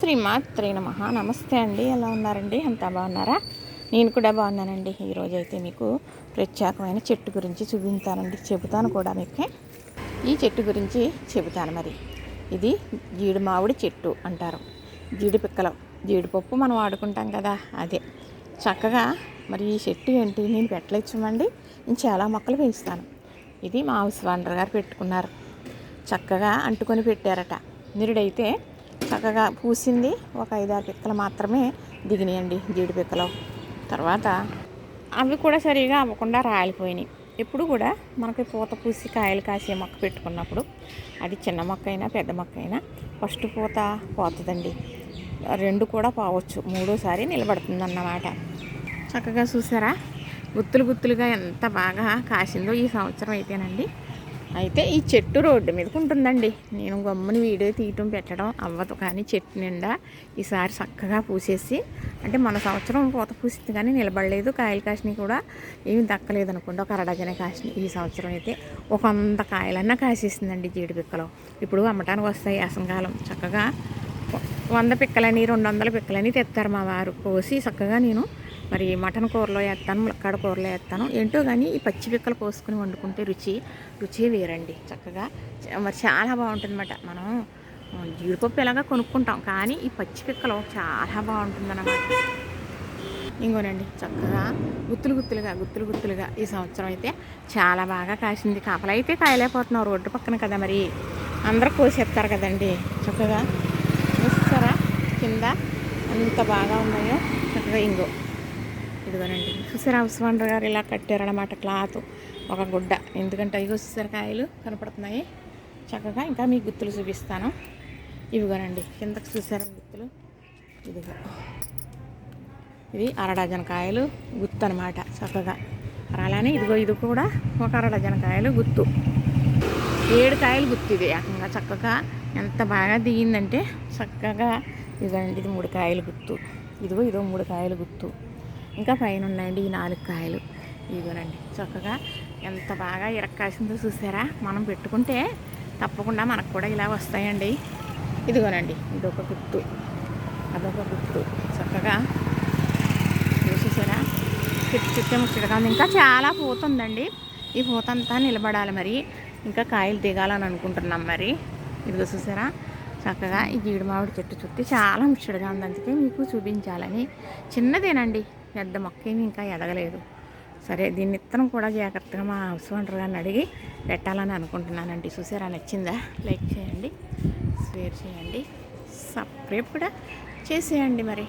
శ్రీమాత్రే నమః. నమస్తే అండి, ఎలా ఉన్నారండి? అంతా బాగున్నారా? నేను కూడా బాగున్నానండి. ఈరోజు అయితే మీకు ప్రత్యేకమైన చెట్టు గురించి చెబుతాను కూడా మీకు. ఈ చెట్టు గురించి చెబుతాను. మరి ఇది జీడి మామిడి చెట్టు అంటారు. జీడి పిక్కలు, జీడిపప్పు మనం వాడుకుంటాం కదా, అదే చక్కగా. మరి ఈ చెట్టు ఏంటి, నేను పెట్టలేచ్చామండి. నేను చాలా మొక్కలు పెంచుతాను. ఇది మా హౌస్ ఓనర్ గారు పెట్టుకున్నారు, చక్కగా అంటుకొని పెట్టారట. నిరుడైతే చక్కగా పూసింది. ఒక 5-6 పిక్కలు మాత్రమే దిగినాయండి జీడి పిక్కలు. తర్వాత అవి కూడా సరిగా అవ్వకుండా రాలిపోయినాయి. ఎప్పుడు కూడా మనకి పూత పూసి కాయలు కాసే మొక్క పెట్టుకున్నప్పుడు, అది చిన్న మొక్క అయినా పెద్ద మొక్క అయినా ఫస్ట్ పూత పోతుందండి. 2 కూడా పోవచ్చు, మూడోసారి నిలబడుతుందన్నమాట. చక్కగా చూసారా, గుత్తులు గుత్తులుగా ఎంత బాగా కాసిందో ఈ సంవత్సరం అయితేనండి. అయితే ఈ చెట్టు రోడ్డు మీదకి ఉంటుందండి. నేను గమ్ముని వీడియో తీయటం పెట్టడం అవ్వదు, కానీ చెట్టు నిండా ఈసారి చక్కగా పూసేసి, అంటే మన సంవత్సరం పూత పూసింది కానీ నిలబడలేదు. కాయలు కాసినవి కూడా ఏమి దక్కలేదు అనుకోండి, ఒక అరడజనే కాసినాయి. ఈ సంవత్సరం అయితే ఒక 100 కాయలన్నా కాసేసిందండి జీడి పిక్కలు. ఇప్పుడు అమ్మటానికి వస్తాయి అసంకాలం. చక్కగా 100 పిక్కలని 200 పిక్కలని తెస్తారు మా వారు. కోసి చక్కగా నేను మరి మటన్ కూరలో వేస్తాను, ములక్కాడ కూరలో వేస్తాను. ఏంటో కానీ ఈ పచ్చి పిక్కలు కోసుకుని వండుకుంటే రుచి వేరండి. చక్కగా మరి చాలా బాగుంటుంది అన్నమాట. మనం జీడిపప్పు ఎలాగా కొనుక్కుంటాం, కానీ ఈ పచ్చి పిక్కలు చాలా బాగుంటుందన్నమాట. ఇంకోనండి, చక్కగా గుత్తులు గుత్తులుగా ఈ సంవత్సరం అయితే చాలా బాగా కాసింది. కాపలైతే కాయలేకపోతున్నాం, రోడ్డు పక్కన కదా, మరి అందరూ కోసేస్తారు కదండి. చక్కగా చూస్తారా కింద ఎంత బాగా ఉన్నాయో. చక్కగా ఇదిగోనండి, చూసారా హౌస్ ఓనర్ గారు ఇలా కట్టారనమాట క్లాత్, ఒక గుడ్డ. ఎందుకంటే ఇగో చూసారు కాయలు కనపడుతున్నాయి చక్కగా. ఇంకా మీకు గుత్తులు చూపిస్తాను. ఇవిగోనండి, కిందకు చూసారా గుత్తులు. ఇదిగో ఇది 1/2 డజన్ కాయలు గుత్తు అనమాట చక్కగా. అలానే ఇదిగో ఇది కూడా ఒక 1/2 డజన్ కాయలు గుత్తు. 7 కాయలు గుత్తు. ఇది ఏకంగా చక్కగా ఎంత బాగా దిగిందంటే చక్కగా. ఇదిగోనండి, ఇది 3 కాయలు గుత్తు. ఇదిగో 3 కాయలు గుత్తు. ఇంకా పైన ఉన్నాయండి ఈ 4 కాయలు. ఇదిగోనండి, చక్కగా ఎంత బాగా ఇరక్కాసిందో చూసారా. మనం పెట్టుకుంటే తప్పకుండా మనకు కూడా ఇలా వస్తాయండి. ఇదిగోనండి, ఇదొక గుత్తు, అదొక గుత్తు. చక్కగా చూసారా, చుట్టూ ముచ్చటగా ఉంది. ఇంకా చాలా పూత ఉందండి. ఈ పూత అంతా నిలబడాలి, మరి ఇంకా కాయలు దిగాలని అనుకుంటున్నాం. మరి ఇదిగో చూసారా, చక్కగా ఈ జీడి మామిడి చెట్టు చుట్టూ చాలా ముచ్చటగా ఉంది. అందుకే మీకు చూపించాలని. చిన్నదేనండి, పెద్ద మొక్క ఏమి ఇంకా ఎదగలేదు. సరే, దీన్ని ఇత్తనం కూడా జాగ్రత్తగా మా హౌస్ ఓనర్ గారిని అడిగి పెట్టాలని అనుకుంటున్నానండి. చూసారా, నచ్చిందా? లైక్ చేయండి, షేర్ చేయండి, సబ్స్క్రైబ్ కూడా చేసేయండి మరి.